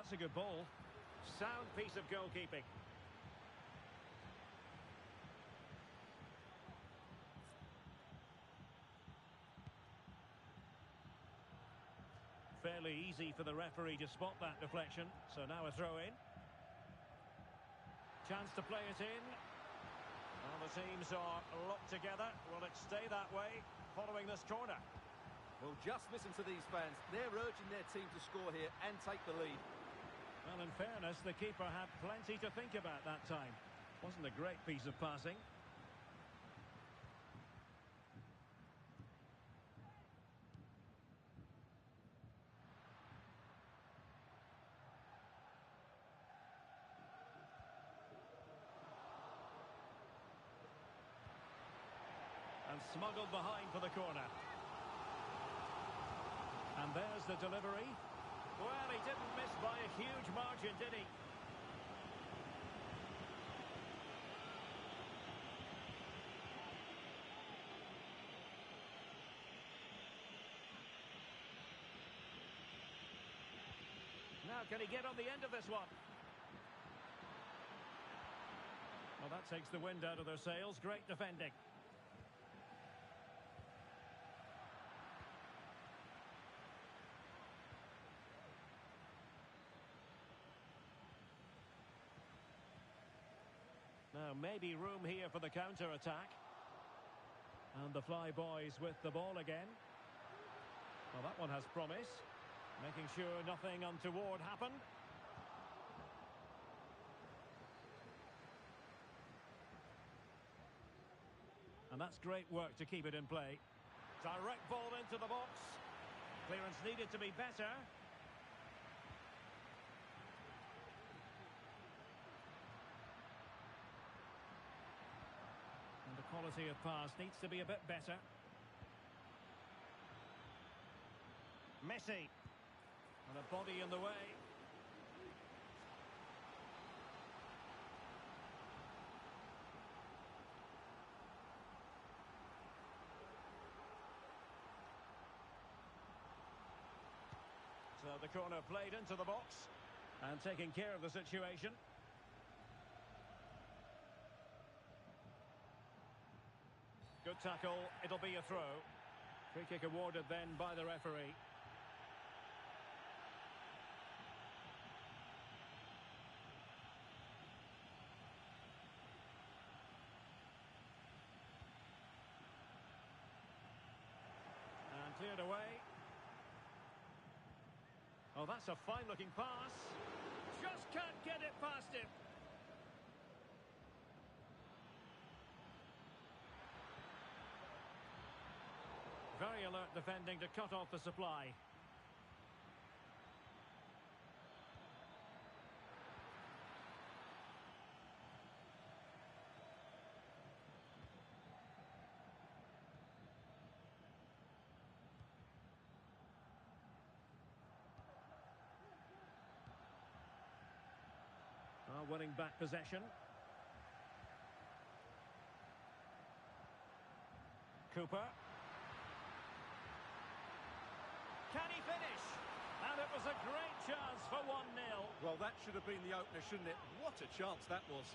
that's a good ball. Sound piece of goalkeeping. Fairly easy for the referee to spot that deflection. So now a throw in. Chance to play it in. Well, the teams are locked together. Will it stay that way following this corner? Well, just listen to these fans. They're urging their team to score here and take the lead. Well, in fairness, the keeper had plenty to think about that time. Wasn't a great piece of passing. And smuggled behind for the corner. And there's the delivery. Well, he didn't miss by a huge margin, did he? Now, can he get on the end of this one? Well, that takes the wind out of their sails. Great defending. Now, maybe room here for the counter-attack. And the Fly Boys with the ball again. Well, that one has promise. Making sure nothing untoward happened. And that's great work to keep it in play. Direct ball into the box. Clearance needed to be better. And the quality of pass needs to be a bit better. Messi. And a body in the way. So the corner played into the box. And taking care of the situation. Good tackle, it'll be a throw. Free kick awarded then by the referee. And cleared away. Oh, that's a fine-looking pass. Just can't get it past him. Very alert defending to cut off the supply. Winning back possession. Cooper. Can he finish? And it was a great chance for 1-0. Well, that should have been the opener, shouldn't it? What a chance that was.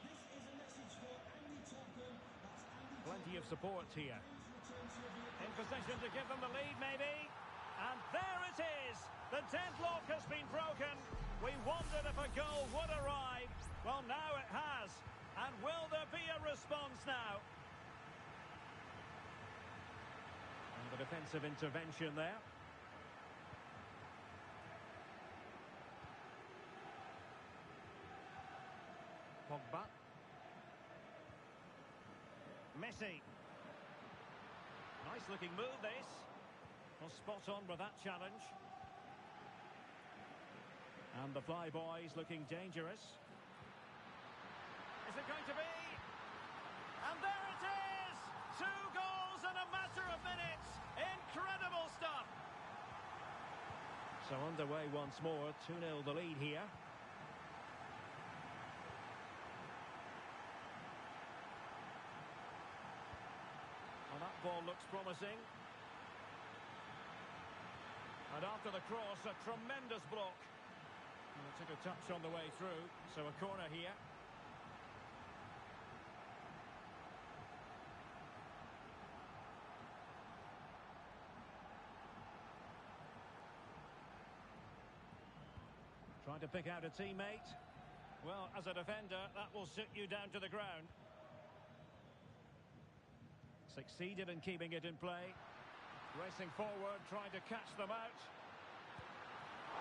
This is a message for Andy Topham. That's Andy Plenty of support here. In In possession to give them the lead, maybe. And there it is. The deadlock has been broken. We wondered if a goal would arrive. Well, now it has. And will there be a response now? And the defensive intervention there. Pogba. Messi. Nice looking move, this. Well, spot on with that challenge. And the Fly Boys looking dangerous. Is it going to be? And there it is! 2 goals in a matter of minutes. Incredible stuff. So underway once more. 2-0 the lead here. Well, that ball looks promising. And after the cross, a tremendous block. And it took a touch on the way through, so a corner here. Trying to pick out a teammate. Well, as a defender, that will sit you down to the ground. Succeeded in keeping it in play. Racing forward, trying to catch them out.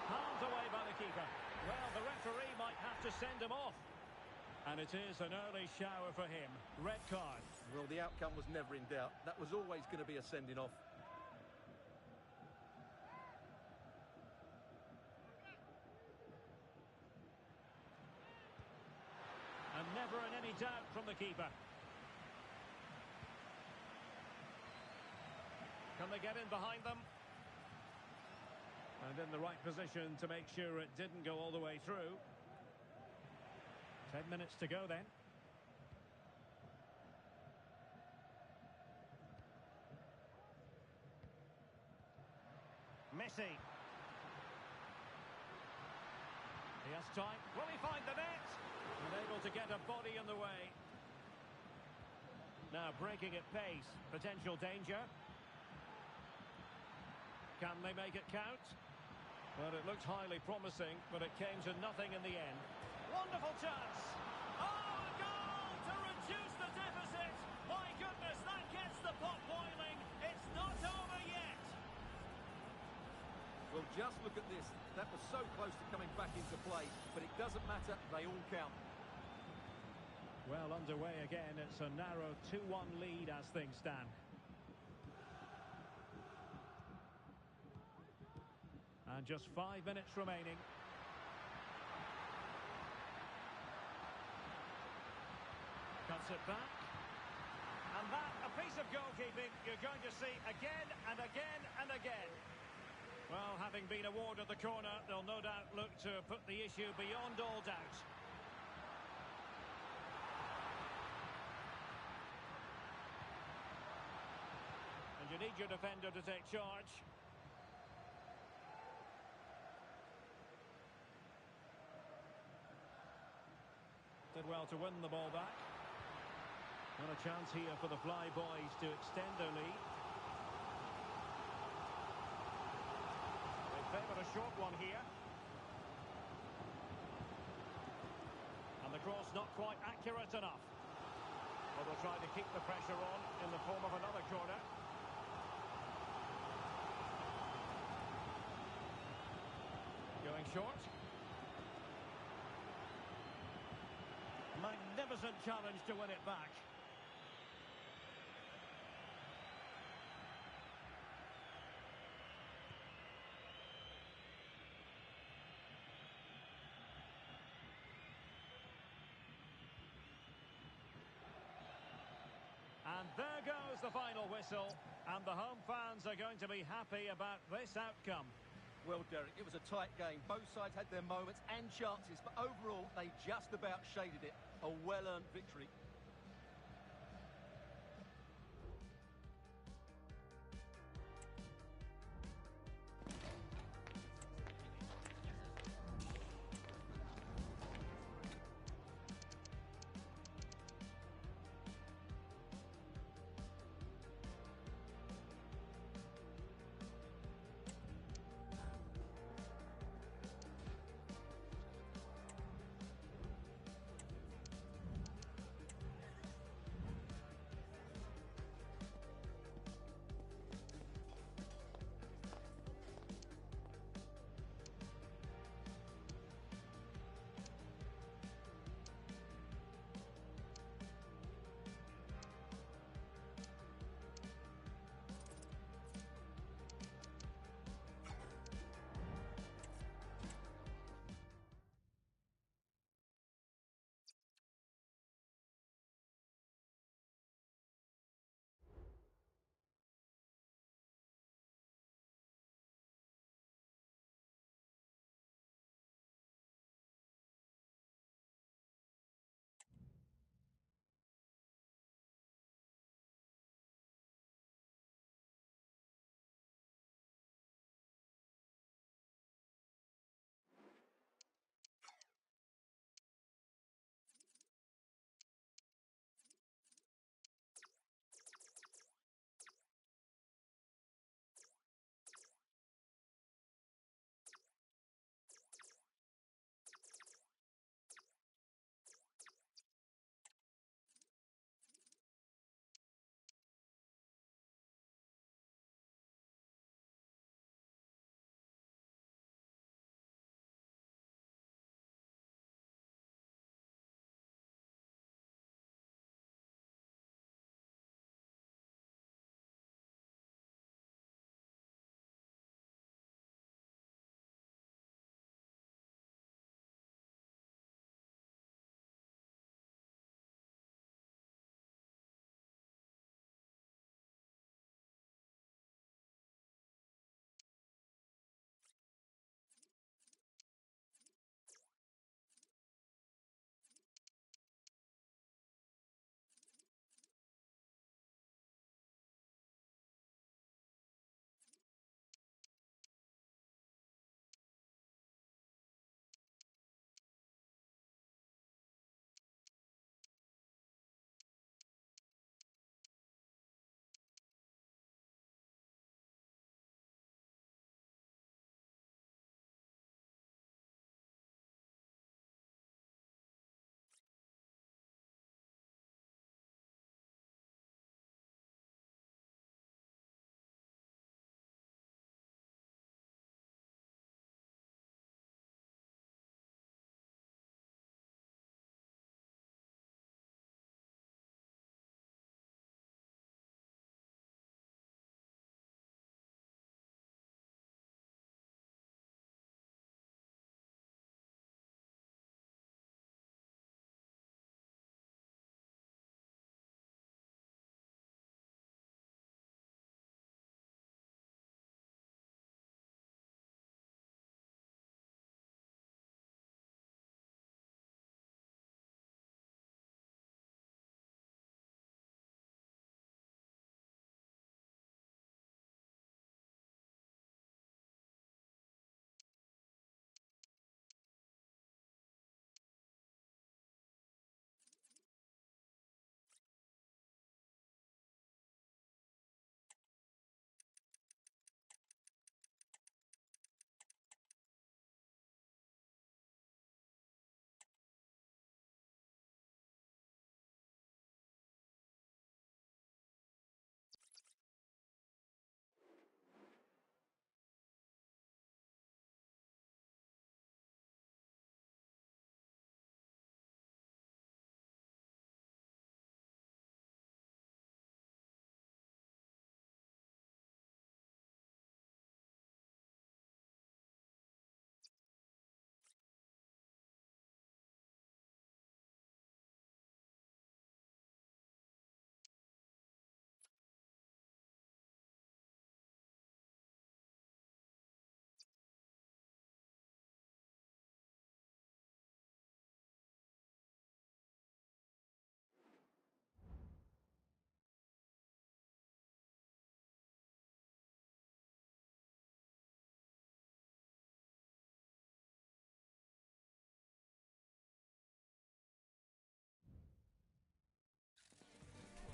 Palmed away by the keeper. Well, the referee might have to send him off. And it is an early shower for him. Red card. Well, the outcome was never in doubt. That was always going to be a sending off. And never in any doubt from the keeper. Can they get in behind them? And in the right position to make sure it didn't go all the way through. 10 minutes to go then. Messi. He has time. Will he find the net? Unable to get a body in the way. Now breaking at pace. Potential danger. Can they make it count? Well, it looked highly promising, but it came to nothing in the end. Wonderful chance! Oh, a goal to reduce the deficit! My goodness, that gets the pot boiling! It's not over yet! Well, just look at this. That was so close to coming back into play, but it doesn't matter. They all count. Well, underway again. It's a narrow 2-1 lead as things stand. And just 5 minutes remaining. Cuts it back. And that, a piece of goalkeeping you're going to see again and again and again. Well, having been awarded the corner, they'll no doubt look to put the issue beyond all doubt. And you need your defender to take charge. Did well to win the ball back. And a chance here for the Fly Boys to extend their lead. They favoured a short one here. And the cross not quite accurate enough. Well, they'll try to keep the pressure on in the form of another corner. Going short. Magnificent challenge to win it back. And there goes the final whistle. And the home fans are going to be happy about this outcome. Well, Derek, it was a tight game. Both sides had their moments and chances, but overall, they just about shaded it. A well-earned victory.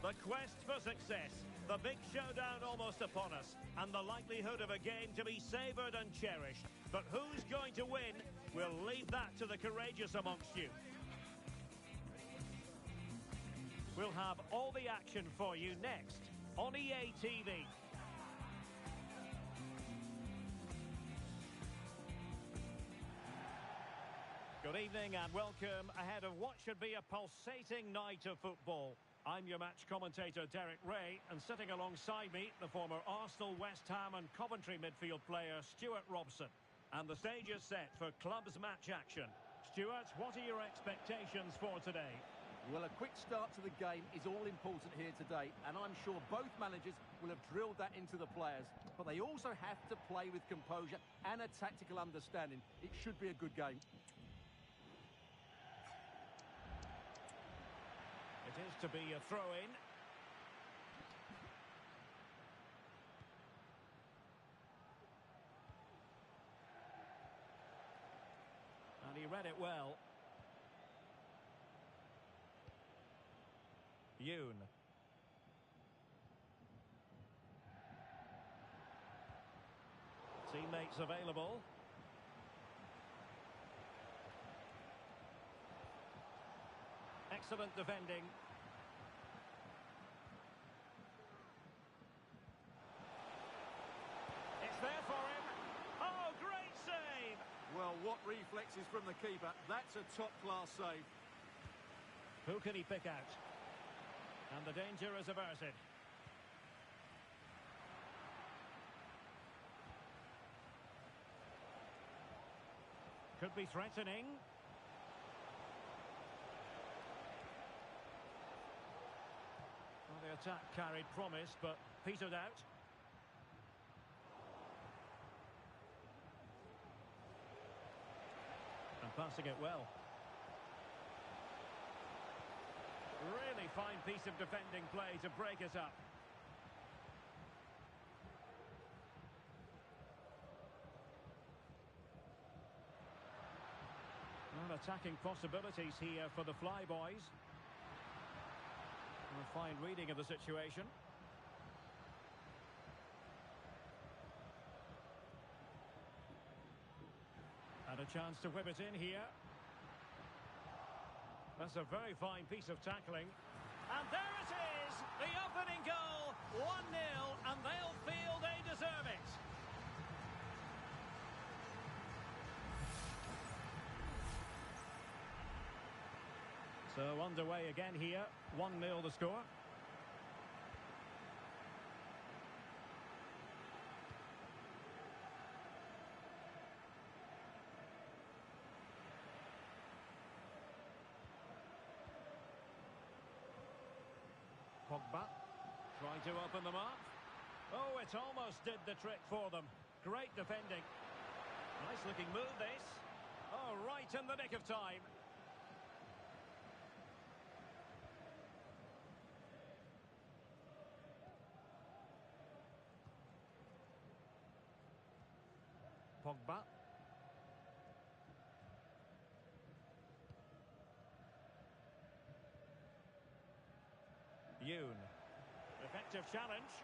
The quest for success. The big showdown almost upon us. And the likelihood of a game to be savoured and cherished. But who's going to win? We'll leave that to the courageous amongst you. We'll have all the action for you next on EA TV. Good evening and welcome ahead of what should be a pulsating night of football. I'm your match commentator Derek Ray, and sitting alongside me, the former Arsenal, West Ham and Coventry midfield player Stuart Robson. And the stage is set for clubs match action. Stuart, what are your expectations for today? Well, a quick start to the game is all important here today, and I'm sure both managers will have drilled that into the players. But they also have to play with composure and a tactical understanding. It should be a good game. It is to be a throw-in. And he read it well. Yoon. Teammates available. Excellent defending. It's there for him. Oh, great save! Well, what reflexes from the keeper. That's a top-class save. Who can he pick out? And the danger is averted. Could be threatening. Well, the attack carried promise, but petered out. And passing it well. Really fine piece of defending play to break it up. Well, attacking possibilities here for the Flyboys. A fine reading of the situation. And a chance to whip it in here. That's a very fine piece of tackling. And there it is! The opening goal! 1-0, and they'll feel they deserve it. So underway again here. 1-0 the score. Pogba trying to open them up. Oh, it almost did the trick for them. Great defending. Nice looking move this. Oh, right in the nick of time. Pogba. Yoon. Effective challenge.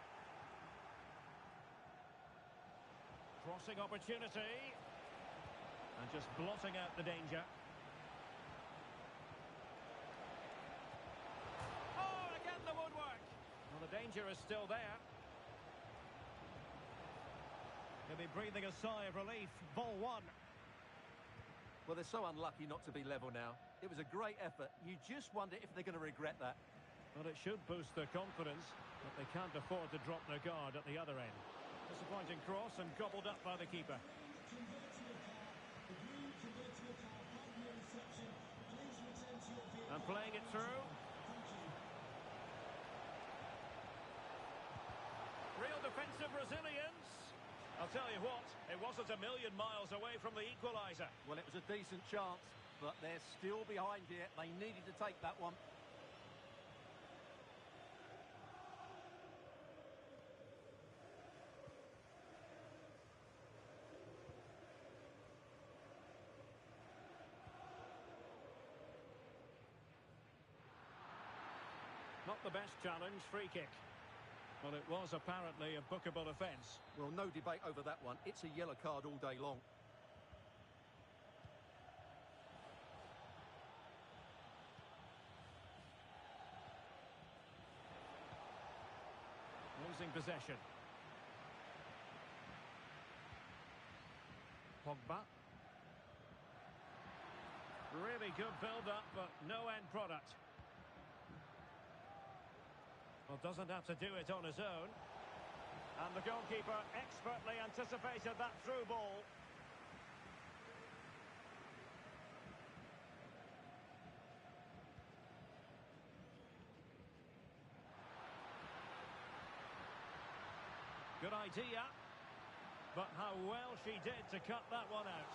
Crossing opportunity. And just blotting out the danger. Oh, again the woodwork. Well, the danger is still there. He'll be breathing a sigh of relief. Ball one. Well, they're so unlucky not to be level now. It was a great effort. You just wonder if they're going to regret that. Well, it should boost their confidence, but they can't afford to drop their guard at the other end. Disappointing cross and gobbled up by the keeper. And playing it through. Real defensive resilience. I'll tell you what, it wasn't a million miles away from the equaliser. Well, it was a decent chance, but they're still behind here. They needed to take that one. Not the best challenge, free kick. Well, it was apparently a bookable offence. Well, no debate over that one. It's a yellow card all day long. Losing possession. Pogba. Really good build-up, but no end product. Well, doesn't have to do it on his own. And the goalkeeper expertly anticipated that through ball. Good idea. But how well she did to cut that one out.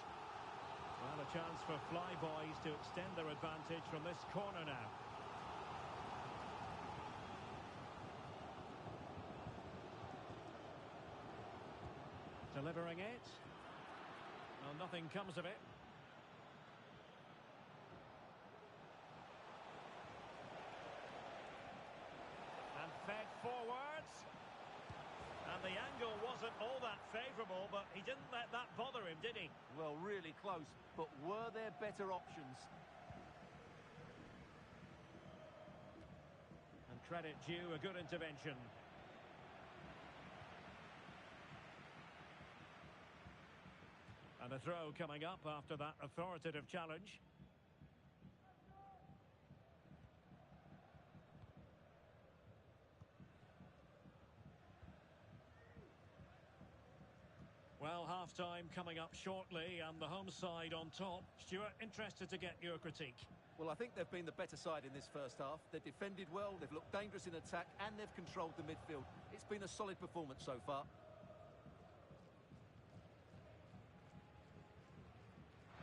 Well, a chance for Flyboys to extend their advantage from this corner now. Delivering it. Well, nothing comes of it. And fed forwards. And the angle wasn't all that favourable, but he didn't let that bother him, did he? Well, really close, but were there better options? And credit due, a good intervention. And a throw coming up after that authoritative challenge. Well, half-time coming up shortly and the home side on top. Stuart, interested to get your critique. Well, I think they've been the better side in this first half. They've defended well, they've looked dangerous in attack, and they've controlled the midfield. It's been a solid performance so far.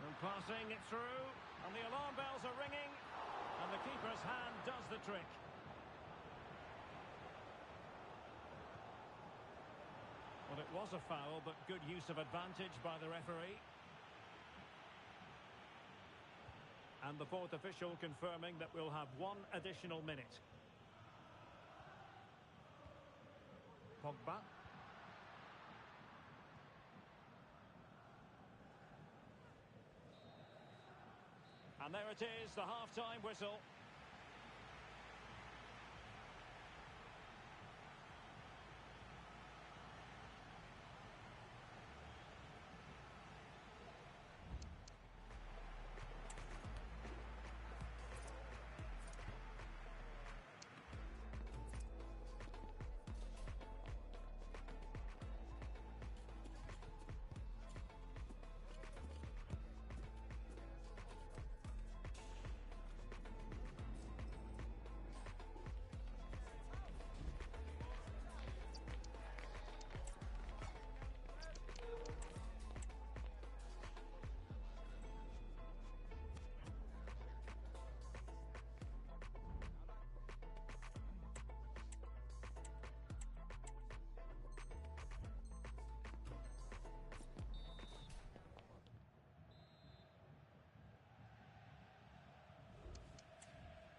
And passing it through, and the alarm bells are ringing, and the keeper's hand does the trick. Well, it was a foul, but good use of advantage by the referee. And the fourth official confirming that we'll have one additional minute. Pogba. And there it is, the half-time whistle.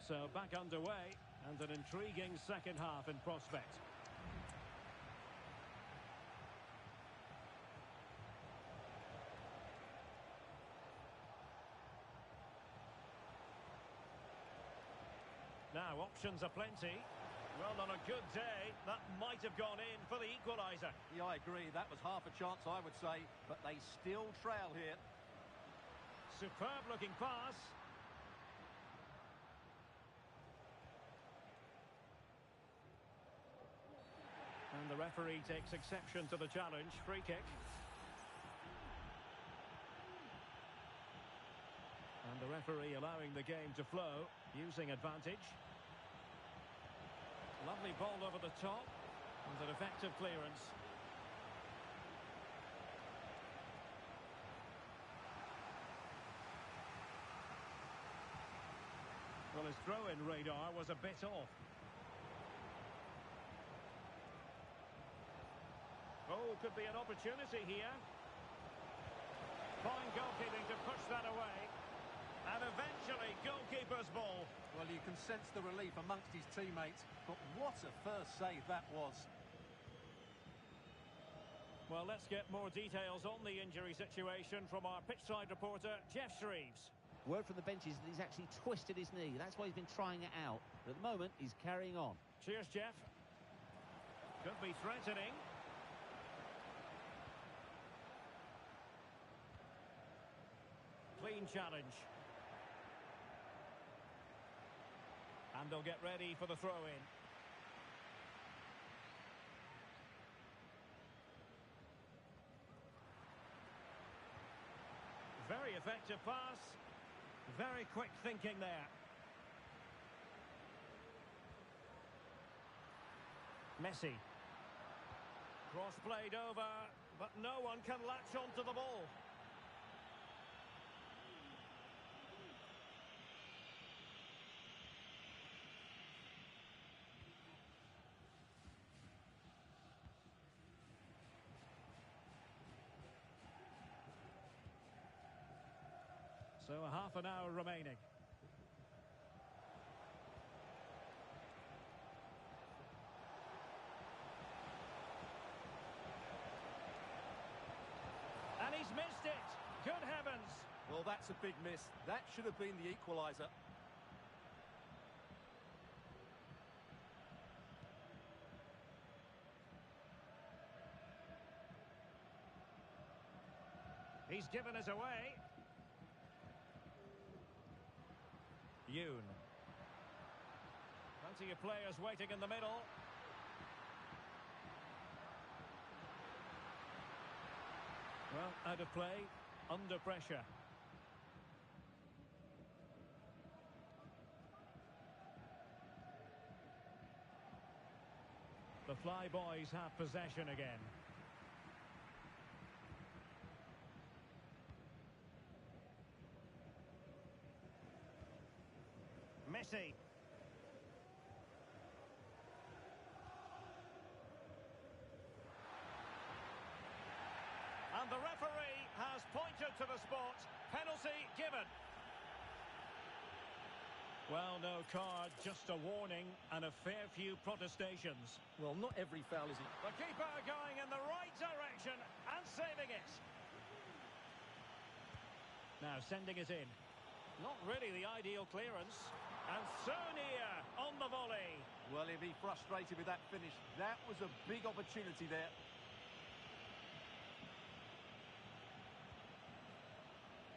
So back underway, and an intriguing second half in prospect. Now, options are plenty. Well, on a good day, that might have gone in for the equaliser. Yeah, I agree. That was half a chance, I would say, but they still trail here. Superb-looking pass. And the referee takes exception to the challenge. Free kick. And the referee allowing the game to flow, using advantage. Lovely ball over the top. And an effective clearance. Well, his throw-in radar was a bit off. Oh, could be an opportunity here. Fine goalkeeping to push that away. And eventually, goalkeeper's ball. Well, you can sense the relief amongst his teammates, but what a first save that was. Well, let's get more details on the injury situation from our pitchside reporter, Jeff Shreves. Word from the bench is that he's actually twisted his knee. That's why he's been trying it out. But at the moment, he's carrying on. Cheers, Jeff. Could be threatening. Clean challenge. And they'll get ready for the throw-in. Very effective pass. Very quick thinking there. Messi. Cross played over, but no one can latch onto the ball. So a half an hour remaining. And he's missed it. Good heavens. Well, that's a big miss. That should have been the equaliser. He's given us away. Yoon. Plenty of players waiting in the middle. Well, out of play, under pressure. The Fly Boys have possession again. Messi. And the referee has pointed to the spot. Penalty given. Well, no card, just a warning and a fair few protestations. Well, not every foul is it. The keeper going in the right direction and saving it. Now sending it in. Not really the ideal clearance. And so near on the volley. Well, he'll be frustrated with that finish. That was a big opportunity there.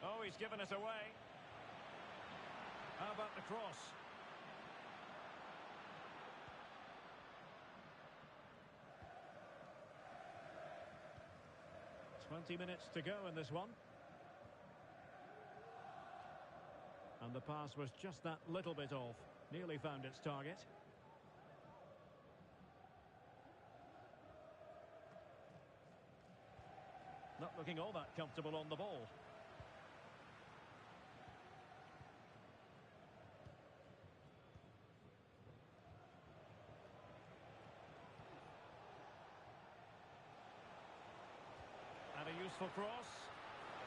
Oh, he's given us away. How about the cross? "20 minutes to go in this one. And the pass was just that little bit off. Nearly found its target. Not looking all that comfortable on the ball. And a useful cross.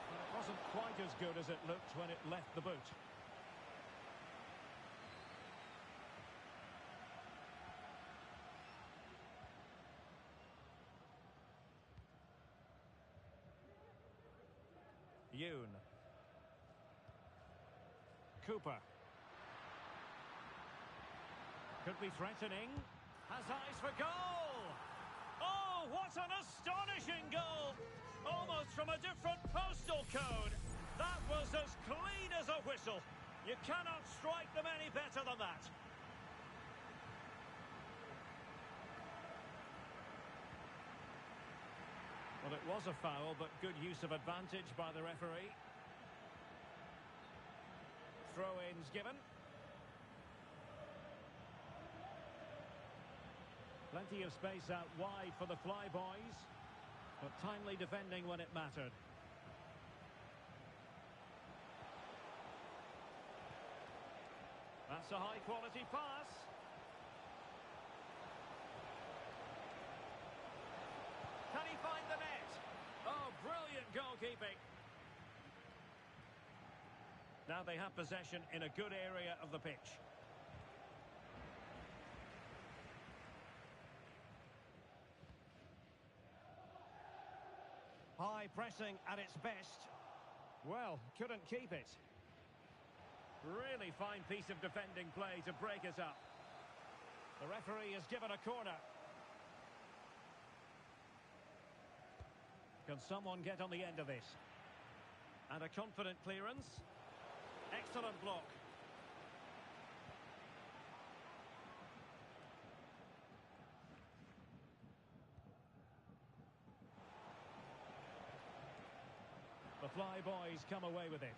But it wasn't quite as good as it looked when it left the boot. Yoon. Cooper. Could be threatening. Has eyes for goal. Oh, what an astonishing goal. Almost from a different postal code. That was as clean as a whistle. You cannot strike them any better than that. Well, it was a foul, but good use of advantage by the referee. Throw-ins given. Plenty of space out wide for the Fly Boys, but timely defending when it mattered. That's a high-quality pass. Can he find the net? Oh, brilliant goalkeeping. Now they have possession in a good area of the pitch. High pressing at its best. Well, couldn't keep it. Really fine piece of defending play to break us up. The referee has given a corner. Can someone get on the end of this? And a confident clearance. Excellent block. The Fly Boys come away with it.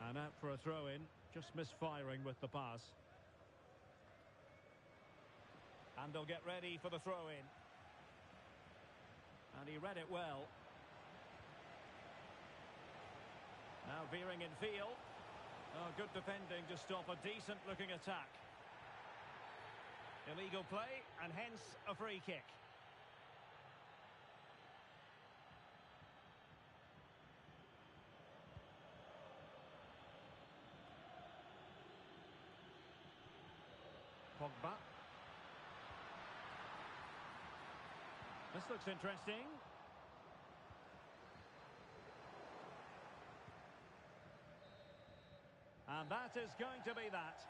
And out for a throw-in, just misfiring with the pass. And they'll get ready for the throw-in. And he read it well. Now veering in field. Oh, good defending to stop a decent-looking attack. Illegal play, and hence a free kick. Pogba. This looks interesting. And that is going to be that.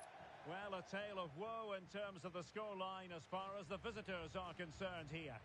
Well, a tale of woe in terms of the scoreline as far as the visitors are concerned here.